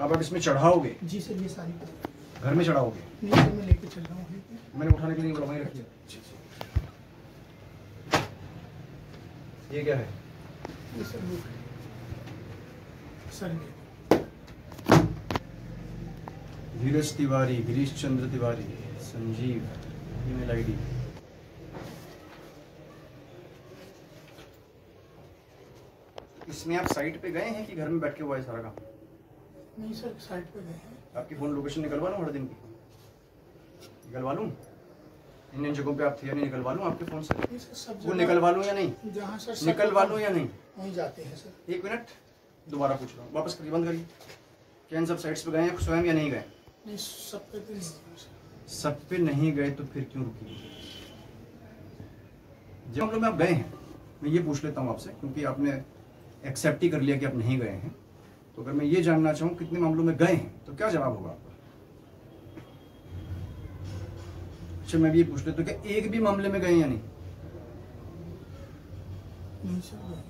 अब आप इसमें चढ़ाओगे? जी सर, ये सारी घर में चढ़ाओगे? नहीं सर, मैं लेके चल रहा हूँ। मैंने उठाने के लिए वहीं रखी है। ये क्या है? ये सर बुक है सर। धीरज तिवारी, गिरीश चंद्र तिवारी, संजीव, ईमेल आईडी। इसमें आप साइट पे गए हैं कि घर में बैठ के हुआ है सारा काम? नहीं सर, साइट पे गए हैं। आपकी फोन लोकेशन निकलवा लूं हर दिन की? निकलवा लूं? इन जगहों पे आप थे या नहीं, निकलवा लूं आपके फोन से? सब वो निकलवा लूं या नहीं? जहाँ सर निकलवा लूं या नहीं? वहीं जाते हैं सर। 1 मिनट, दोबारा पूछ रहा हूँ, वापस करिए, बंद करिए। क्या इन सब साइट्स पे गए हैं स्वयं या नहीं गए? नहीं, सब पे तो नहीं गए। सब पे नहीं गए तो फिर क्यों रुकी? जब हम लोग में आप गए हैं, मैं ये पूछ लेता हूँ आपसे, क्योंकि आपने एक्सेप्ट ही कर लिया कि आप नहीं गए हैं, तो अगर मैं ये जानना चाहूँ कितने मामलों में गए हैं तो क्या जवाब होगा आपका? अच्छा, मैं भी ये पूछ लेता हूँ, क्या एक भी मामले में गए या नहीं? नहीं सर,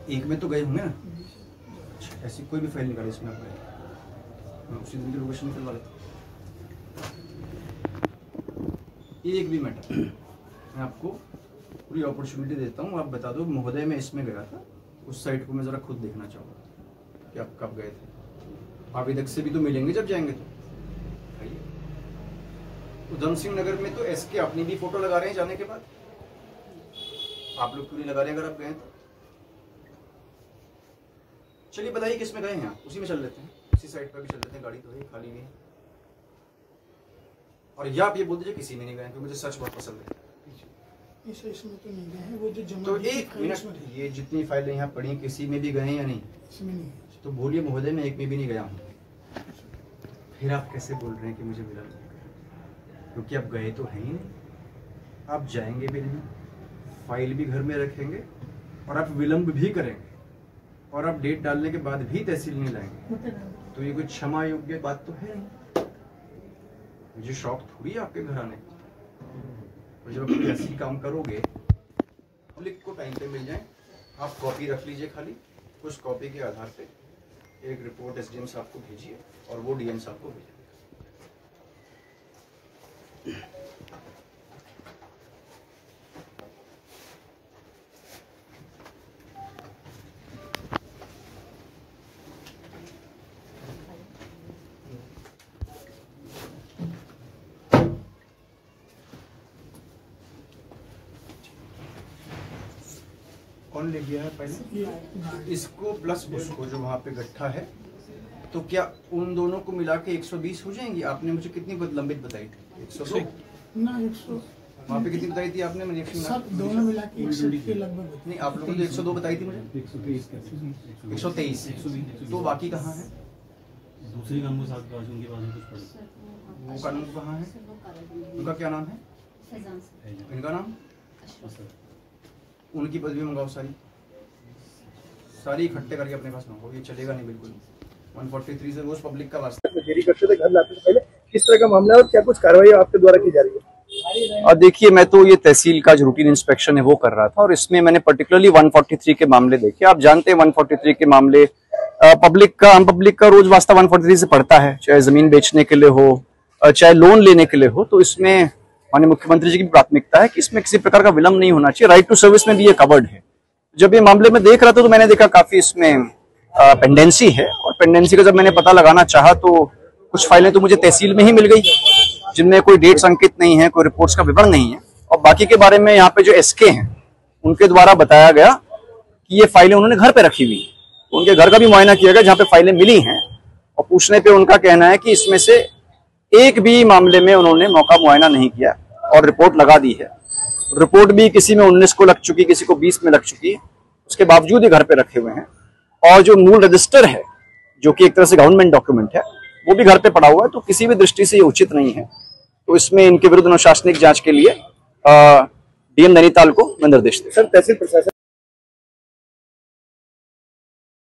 एक में तो गए होंगे ना? ऐसी कोई भी फाइल निकाले इसमें आप गए? मैं उसी दिन की लोकेशन निकलवा लेता हूँ। एक भी मैटर, मैं आपको पूरी अपॉर्चुनिटी देता हूँ, आप बता दो महोदय मैं इसमें गया था, उस साइट को मैं जरा खुद देखना चाहूँगा कि आप कब गए थे। आवेदक से भी तो मिलेंगे जब जाएंगे तो। उधम सिंह नगर में तो एसके अपनी भी फोटो लगा रहे हैं जाने के बाद, आप लोग क्यों नहीं लगा रहे अगर आप गए तो? चलिए बताइए किस में गए हैं आप, उसी में चल लेते हैं, उसी साइड पर भी चल लेते हैं, गाड़ी तो है खाली नहीं। और या आप ये बोल दीजिए किसी में नहीं गए, क्योंकि मुझे सच बहुत पसंद है। इसमें तो नहीं गए हैं, वो जो जमा। तो एक मिनट, ये जितनी फाइलें यहाँ पड़ी किसी में भी गए हैं या नहीं? इसमें नहीं। तो बोलिए महोदय मैं एक में भी नहीं गया हूँ। फिर आप कैसे बोल रहे हैं कि मुझे मिला नहीं? क्योंकि आप गए तो हैं ही नहीं, आप जाएंगे भी नहीं, फाइल भी घर में रखेंगे, और आप विलंब भी करेंगे, और आप डेट डालने के बाद भी तहसील नहीं लाएंगे, तो ये कोई क्षमा योग्य बात तो है नहीं। मुझे शौक थोड़ी है आपके घर आने का। तो जब आप ऐसी काम करोगे, पब्लिक को टाइम पे मिल जाए, आप कॉपी रख लीजिए खाली, उस कॉपी के आधार पे एक रिपोर्ट एसडीएम साहब को भेजिए और वो डीएम साहब को भेजिए। कौन ले गया है पहले इसको प्लस उसको जो वहाँ पे गट्ठा है, तो क्या उन दोनों को मिला के 120 हो जाएंगी? आपने मुझे कितनी लंबित बताई थी? 102 ना 100। वहाँ पे कितनी बताई थी आपने? मैंने सब दोनों मिला के 100 के लगभग। नहीं, आप लोगों ने 102 बताई थी मुझे। 123। तो बाकी कहाँ है? दूसरी कानून के साथ उनके पास कुछ पड़ा। वो कानून कहाँ है? उनका क्या नाम है? इनका नाम? उनकी पदवी मंगाओ, सारी इकट्ठे करके अपने पास मंगाओ, ये चलेगा नहीं बिल्कुल। 143 से रोज पब्लिक का वास्ता देरी करते थे घर लाते से पहले, किस तरह का मामला है और क्या कुछ कार्रवाई आपके द्वारा की जा रही है? और देखिए, मैं तो ये तहसील का जो रूटीन इंस्पेक्शन है वो कर रहा था, और इसमें मैंने पर्टिकुलरली 143 के मामले देखे। आप जानते हैं 143 के मामले पब्लिक का, आम पब्लिक का रोज वास्ता 143 से पड़ता है, चाहे जमीन बेचने के लिए हो, चाहे लोन लेने के लिए हो। तो इसमें माननीय मुख्यमंत्री जी की प्राथमिकता है कि इसमें किसी प्रकार का विलंब नहीं होना चाहिए। राइट टू सर्विस में भी ये कवर्ड है। जब ये मामले में देख रहा था तो मैंने देखा काफी इसमें पेंडेंसी है, और पेंडेंसी का जब मैंने पता लगाना चाहा तो कुछ फाइलें तो मुझे तहसील में ही मिल गई, जिनमें कोई डेट्स अंकित नहीं है, कोई रिपोर्ट्स का विवरण नहीं है, और बाकी के बारे में यहाँ पे जो एसके हैं उनके द्वारा बताया गया कि ये फाइलें उन्होंने घर पे रखी हुई है। उनके घर का भी मुआयना किया गया जहाँ पे फाइलें मिली हैं, और पूछने पे उनका कहना है कि इसमें से एक भी मामले में उन्होंने मौका मुआयना नहीं किया और रिपोर्ट लगा दी है। रिपोर्ट भी किसी में 19 को लग चुकी, किसी को 20 में लग चुकी, उसके बावजूद ही घर पे रखे हुए हैं। और जो मूल रजिस्टर है, जो कि एक तरह से गवर्नमेंट डॉक्यूमेंट है, वो भी घर पे पड़ा हुआ है। तो किसी भी दृष्टि से ये उचित नहीं है। तो इसमें इनके विरुद्ध अनुशासनिक जांच के लिए डीएम नैनीताल को मैं निर्देश दूं। सर, तहसील प्रशासन